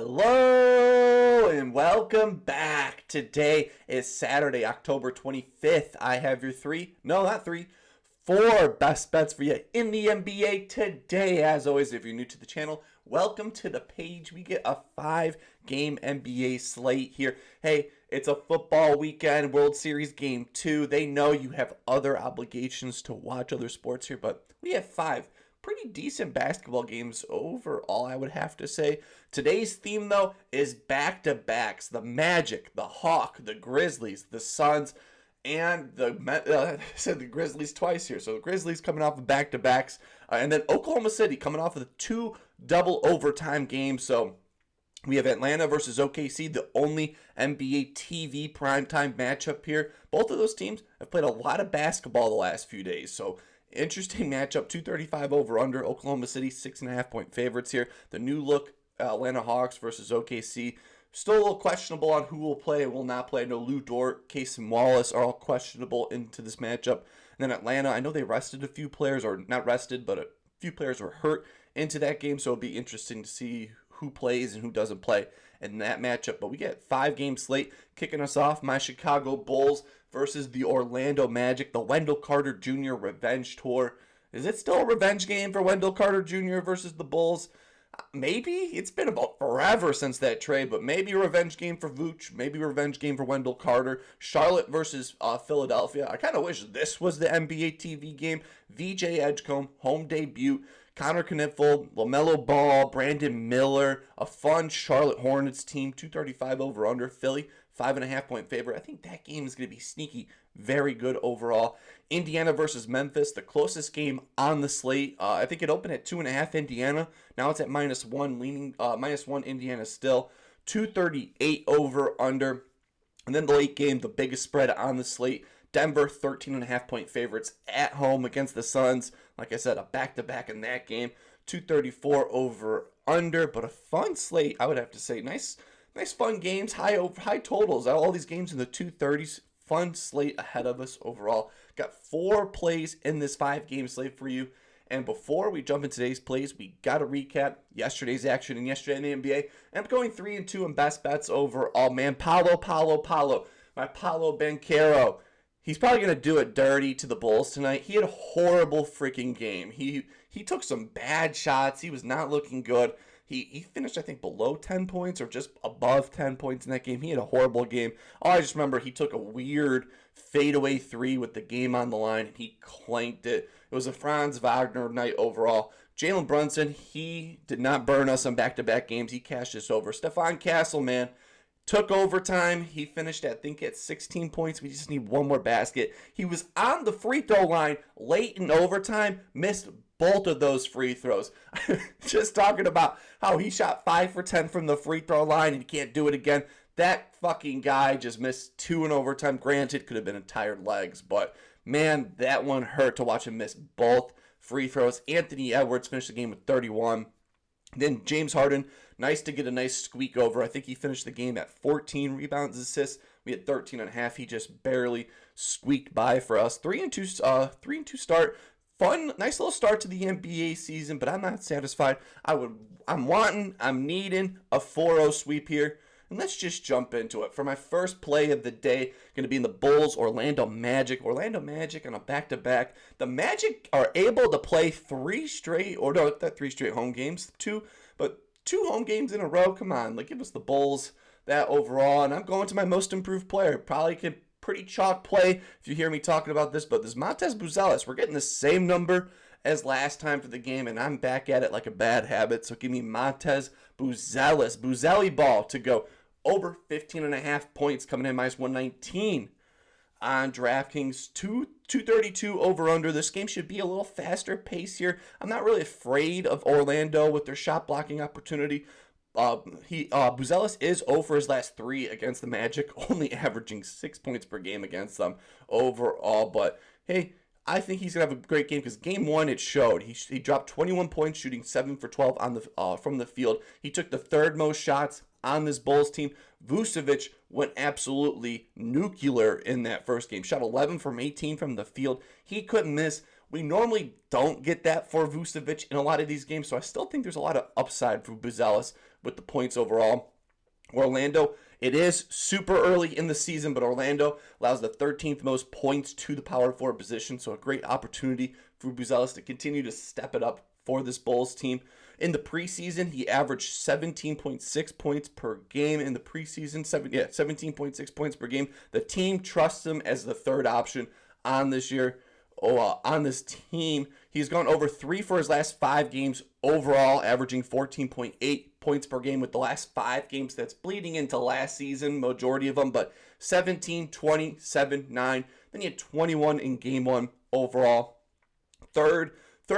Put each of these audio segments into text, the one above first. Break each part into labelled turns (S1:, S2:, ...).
S1: Hello and welcome back. Today is Saturday, October 25th. I have your four best bets for you in the NBA today. As always, if you're new to the channel, welcome to the page. We get a 5-game NBA slate here. Hey, it's a football weekend, World Series Game 2. They know you have other obligations to watch other sports here, but we have 5 pretty decent basketball games overall, I would have to say. Today's theme, though, is back-to-backs. The Magic, the Hawk, the Grizzlies, the Suns, and I said the Grizzlies twice here. So the Grizzlies coming off of back-to-backs. And then Oklahoma City coming off of the 2 double overtime games. So we have Atlanta versus OKC, the only NBA TV primetime matchup here. Both of those teams have played a lot of basketball the last few days. So interesting matchup, 235 over under. Oklahoma City, 6.5-point favorites here. The new look Atlanta Hawks versus OKC. Still a little questionable on who will play and will not play. I know Lou Dort, Case and Wallace are all questionable into this matchup. And then Atlanta, I know they rested a few players, or not rested, but a few players were hurt into that game. So it'll be interesting to see who plays and who doesn't play in that matchup. But we get 5-game slate kicking us off. My Chicago Bulls versus the Orlando Magic, the Wendell Carter Jr. Revenge Tour. Is it still a revenge game for Wendell Carter Jr. versus the Bulls? Maybe. It's been about forever since that trade, but maybe a revenge game for Vooch, maybe a revenge game for Wendell Carter. Charlotte versus Philadelphia. I kind of wish this was the NBA TV game. VJ Edgecombe, home debut. Connor Kniffel, LaMelo Ball, Brandon Miller, a fun Charlotte Hornets team, 235 over under. Philly, 5.5-point favorite. I think that game is going to be sneaky, very good overall. Indiana versus Memphis, the closest game on the slate. I think it opened at 2.5 Indiana. Now it's at -1, leaning -1 Indiana still. 238 over under. And then the late game, the biggest spread on the slate. Denver, 13.5-point favorites at home against the Suns. Like I said, a back-to-back in that game. 234 over under, but a fun slate, I would have to say. Nice fun games, high totals. All these games in the 230s. Fun slate ahead of us overall. Got 4 plays in this 5-game slate for you. And before we jump into today's plays, we got to recap yesterday's action and yesterday in the NBA. I'm going 3-2 in best bets overall, man. Paolo. My Paolo Banchero. He's probably going to do it dirty to the Bulls tonight. He had a horrible freaking game. He took some bad shots. He was not looking good. He finished, I think, below 10 points or just above 10 points in that game. He had a horrible game. I just remember he took a weird fadeaway 3 with the game on the line, and he clanked it. It was a Franz Wagner night overall. Jalen Brunson, he did not burn us on back-to-back games. He cashed this over. Stephon Castle, man, took overtime. He finished, I think, at 16 points. We just need one more basket. He was on the free throw line late in overtime, missed both of those free throws. Just talking about how he shot 5 for 10 from the free throw line and he can't do it again. That fucking guy just missed 2 in overtime. Granted, could have been tired legs, but man, that one hurt to watch him miss both free throws. Anthony Edwards finished the game with 31. Then James Harden, nice to get a nice squeak over. I think he finished the game at 14 rebounds, assists. We had 13.5. He just barely squeaked by for us. 3-2 start. Fun, nice little start to the NBA season, but I'm not satisfied. I'm needing a 4-0 sweep here. And let's just jump into it. For my first play of the day, going to be in the Bulls, Orlando Magic. Orlando Magic on a back-to-back. The Magic are able to play 3 straight, or no, not 3 straight home games, 2 home games in a row. Come on, give us the Bulls that overall. And I'm going to my most improved player. Probably could pretty chalk play if you hear me talking about this, but this Montez Buzelis, we're getting the same number as last time for the game, and I'm back at it like a bad habit. So give me Montez Buzelis, Buzelli ball to go over 15.5 points, coming in -119 on DraftKings. 232 over under. This game should be a little faster pace here. I'm not really afraid of Orlando with their shot blocking opportunity. Buzelis is 0 for his last 3 against the Magic, only averaging 6 points per game against them overall. But hey, I think he's gonna have a great game because game 1 it showed. He dropped 21 points, shooting 7 for 12 on the from the field. He took the 3rd most shots on this Bulls team. Vucevic went absolutely nuclear in that first game. Shot 11 from 18 from the field. He couldn't miss. We normally don't get that for Vucevic in a lot of these games, so I still think there's a lot of upside for Buzelis with the points overall. Orlando, it is super early in the season, but Orlando allows the 13th most points to the power forward position, so a great opportunity for Buzelis to continue to step it up for this Bulls team. In the preseason, he averaged 17.6 points per game in the preseason. 17.6 points per game. The team trusts him as the third option on this year. On this team, he's gone over 3 for his last 5 games overall, averaging 14.8 points per game with the last 5 games. That's bleeding into last season, majority of them, but 17, 20, 7, 9. Then he had 21 in game 1 overall. Third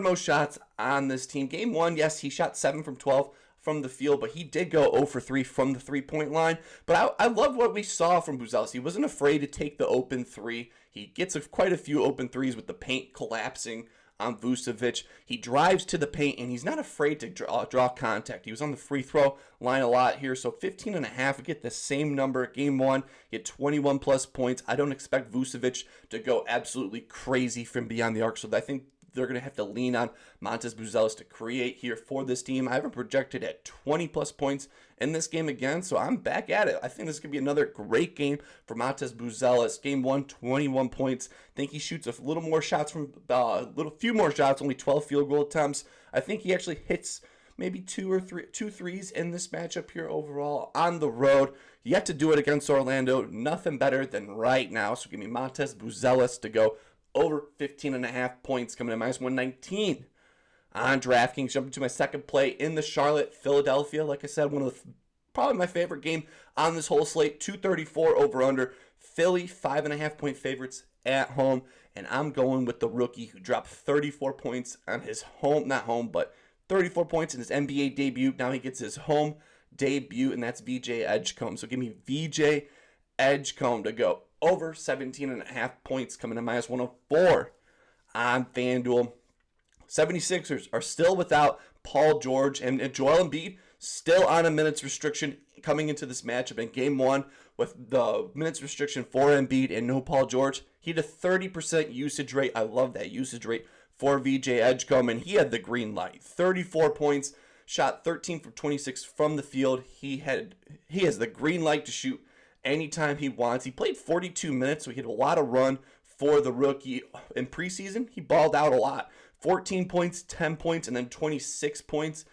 S1: most shots on this team. Game 1, yes, he shot 7 from 12 from the field, but he did go 0 for 3 from the three-point line. But I love what we saw from Buzelis. He wasn't afraid to take the open 3. He gets quite a few open 3s with the paint collapsing on Vucevic. He drives to the paint, and he's not afraid to draw contact. He was on the free throw line a lot here, so 15.5. We get the same number. Game 1, he had 21-plus points. I don't expect Vucevic to go absolutely crazy from beyond the arc, so I think they're going to have to lean on Montez Buzelis to create here for this team. I have him projected at 20-plus points in this game again, so I'm back at it. I think this could be another great game for Montez Buzelis. Game 1, 21 points. I think he shoots a little more shots from few more shots, only 12 field goal attempts. I think he actually hits maybe two threes in this matchup here overall on the road. Yet to do it against Orlando. Nothing better than right now. So give me Montez Buzelis to go over 15.5 points, coming in -119 on DraftKings. Jumping to my second play in the Charlotte-Philadelphia. Like I said, probably my favorite game on this whole slate. 234 over/under. Philly 5.5-point favorites at home, and I'm going with the rookie who dropped 34 points on his 34 points in his NBA debut. Now he gets his home debut, and that's VJ Edgecombe. So give me VJ Edgecombe to go over 17.5 points, coming in -104 on FanDuel. 76ers are still without Paul George, and Joel Embiid still on a minutes restriction coming into this matchup. In Game 1, with the minutes restriction for Embiid and no Paul George, he had a 30% usage rate. I love that usage rate for VJ Edgecombe, and he had the green light. 34 points, shot 13 from 26 from the field. He has the green light to shoot anytime he wants. He played 42 minutes, so he had a lot of run for the rookie. In preseason, he balled out a lot. 14 points, 10 points, and then 26 points.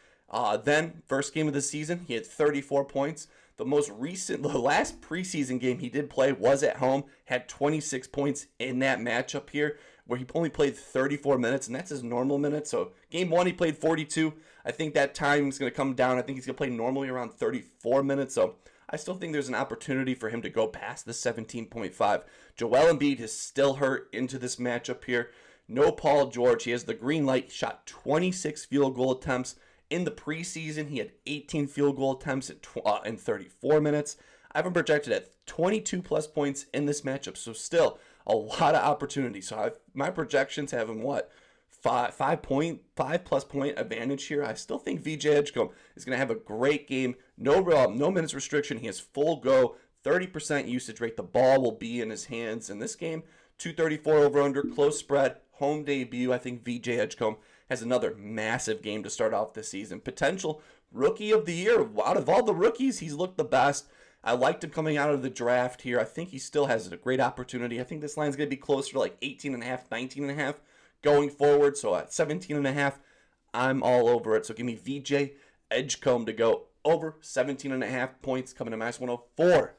S1: Then, first game of the season, he had 34 points. The last preseason game he did play was at home, had 26 points in that matchup here, where he only played 34 minutes, and that's his normal minutes. So, game 1, he played 42. I think that time is going to come down. I think he's going to play normally around 34 minutes, so I still think there's an opportunity for him to go past the 17.5. Joel Embiid is still hurt into this matchup here. No Paul George. He has the green light. He shot 26 field goal attempts in the preseason. He had 18 field goal attempts in 34 minutes. I have him projected at 22-plus points in this matchup, so still a lot of opportunity. So my projections have him, 5-plus point advantage here. I still think VJ Edgecombe is going to have a great game. No minutes restriction. He has full go, 30% usage rate. The ball will be in his hands in this game. 234 over/under, close spread, home debut. I think VJ Edgecombe has another massive game to start off this season. Potential rookie of the year. Out of all the rookies, he's looked the best. I liked him coming out of the draft here. I think he still has a great opportunity. I think this line's going to be closer to like 18.5, 19.5 going forward. So at 17.5, I'm all over it. So give me VJ Edgecombe to go over 17.5 points, coming to -104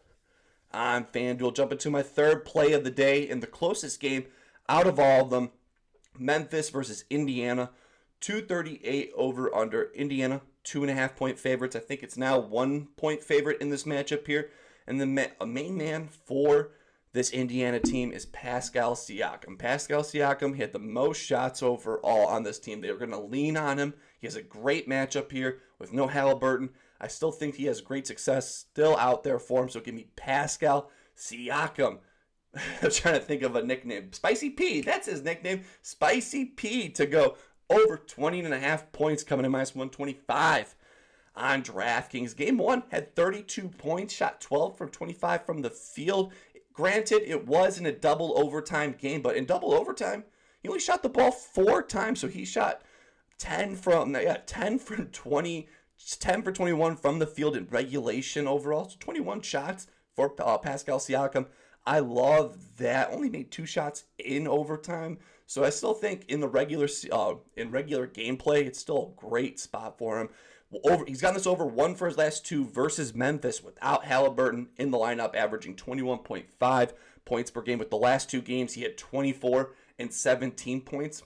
S1: on FanDuel. Jumping to my third play of the day in the closest game out of all of them. Memphis versus Indiana. 238 over/under. Indiana, 2.5-point favorites. I think it's now 1-point favorite in this matchup here. And the main man for this Indiana team is Pascal Siakam. Pascal Siakam had the most shots overall on this team. They're going to lean on him. He has a great matchup here with no Halliburton. I still think he has great success still out there for him. So give me Pascal Siakam. I'm trying to think of a nickname. Spicy P. That's his nickname. Spicy P to go over 20.5 points, coming in -125 on DraftKings. Game 1 had 32 points, shot 12 from 25 from the field. Granted, it was in a double overtime game, but in double overtime, he only shot the ball 4 times, so he shot 10 from 22 10 for 21 from the field in regulation overall. So 21 shots for Pascal Siakam. I love that. Only made 2 shots in overtime. So I still think in the regular gameplay, it's still a great spot for him. He's gotten this over 1 for his last 2 versus Memphis without Halliburton in the lineup, averaging 21.5 points per game. With the last 2 games, he had 24 and 17 points.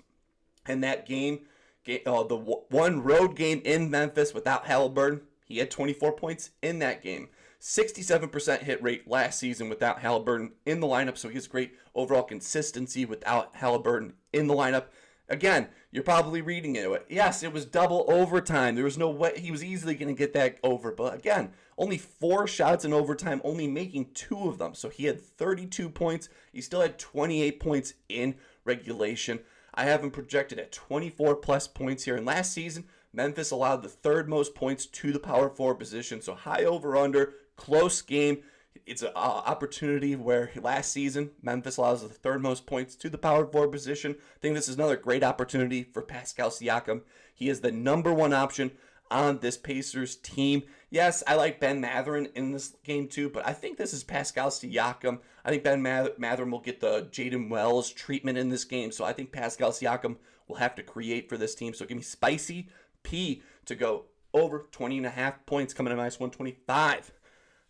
S1: And that game, the one road game in Memphis without Halliburton, he had 24 points in that game. 67% hit rate last season without Halliburton in the lineup, so he has great overall consistency without Halliburton in the lineup. Again, you're probably reading it. Yes, it was double overtime. There was no way he was easily going to get that over. But again, only 4 shots in overtime, only making 2 of them. So he had 32 points. He still had 28 points in regulation. I have him projected at 24 plus points here. And last season, Memphis allowed the 3rd most points to the power forward position. So high over under, close game. It's an opportunity where last season, Memphis allows the 3rd most points to the power forward position. I think this is another great opportunity for Pascal Siakam. He is the number 1 option on this Pacers team. Yes, I like Ben Mathurin in this game too, but I think this is Pascal Siakam. I think Ben Mathurin will get the Jaden Wells treatment in this game, so I think Pascal Siakam will have to create for this team. So give me Spicy P to go over 20.5 points, coming to -125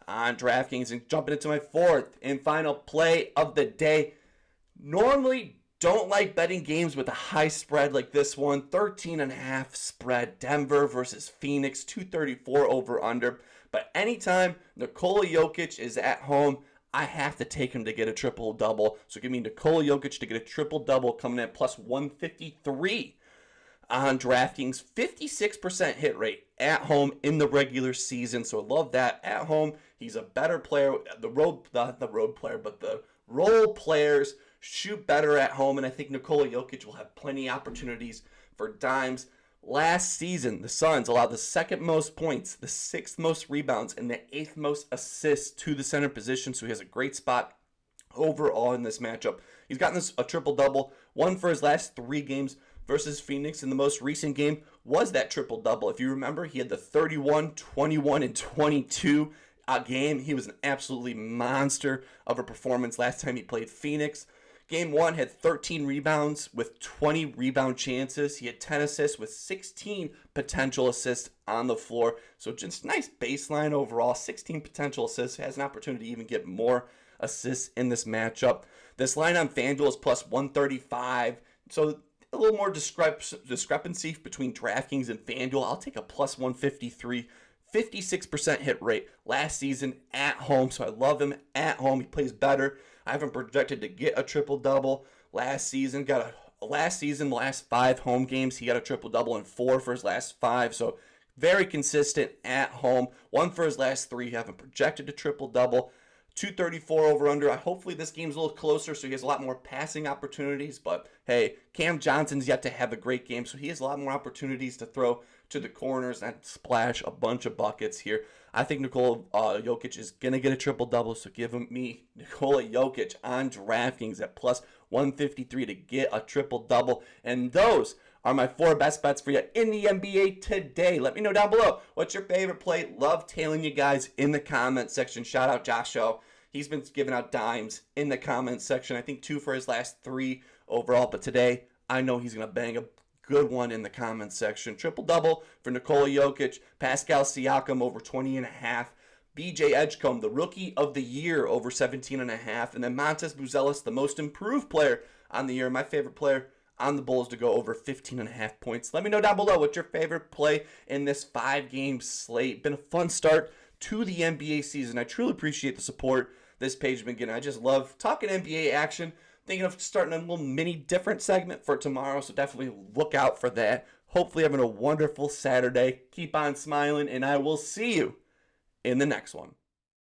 S1: on DraftKings. And jumping into my 4th and final play of the day. Normally don't like betting games with a high spread like this one. 13.5 spread. Denver versus Phoenix. 234 over under. But anytime Nikola Jokic is at home, I have to take him to get a triple-double. So give me Nikola Jokic to get a triple-double, coming in at +153 on DraftKings. 56% hit rate at home in the regular season. So I love that. At home, he's a better player. The role players shoot better at home, and I think Nikola Jokic will have plenty of opportunities for dimes. Last season, the Suns allowed the 2nd most points, the 6th most rebounds, and the 8th most assists to the center position, so he has a great spot overall in this matchup. He's gotten a triple-double, 1 for his last 3 games versus Phoenix, and the most recent game was that triple-double. If you remember, he had the 31, 21, and 22 game. He was an absolutely monster of a performance last time he played Phoenix. Game 1 had 13 rebounds with 20 rebound chances. He had 10 assists with 16 potential assists on the floor. So just nice baseline overall. 16 potential assists. Has an opportunity to even get more assists in this matchup. This line on FanDuel is +135. So a little more discrepancy between DraftKings and FanDuel. I'll take a +153. 56% hit rate last season at home. So I love him at home. He plays better. I have him projected to get a triple-double last season. The last 5 home games, he got a triple-double and 4 for his last 5. So very consistent at home. 1 for his last 3. I have him projected to triple-double. 234 over under. Hopefully this game's a little closer, so he has a lot more passing opportunities. But hey, Cam Johnson's yet to have a great game, so he has a lot more opportunities to throw to the corners and splash a bunch of buckets here. I think Nikola Jokic is going to get a triple-double, so give me Nikola Jokic on DraftKings at +153 to get a triple-double. And those are my 4 best bets for you in the NBA today. Let me know down below what's your favorite play. Love tailing you guys in the comment section. Shout out Josh O. He's been giving out dimes in the comment section. I think 2 for his last 3 overall. But today, I know he's going to bang a good one in the comment section. Triple-double for Nikola Jokic. Pascal Siakam over 20.5. BJ Edgecombe, the rookie of the year, over 17.5. And then Montes Buzelis, the most improved player on the year. My favorite player on the Bulls to go over 15.5 points. Let me know down below what's your favorite play in this 5-game slate. Been a fun start to the NBA season. I truly appreciate the support this page has been getting. I just love talking NBA action. Thinking of starting a little mini different segment for tomorrow, so definitely look out for that. Hopefully having a wonderful Saturday. Keep on smiling, and I will see you in the next one.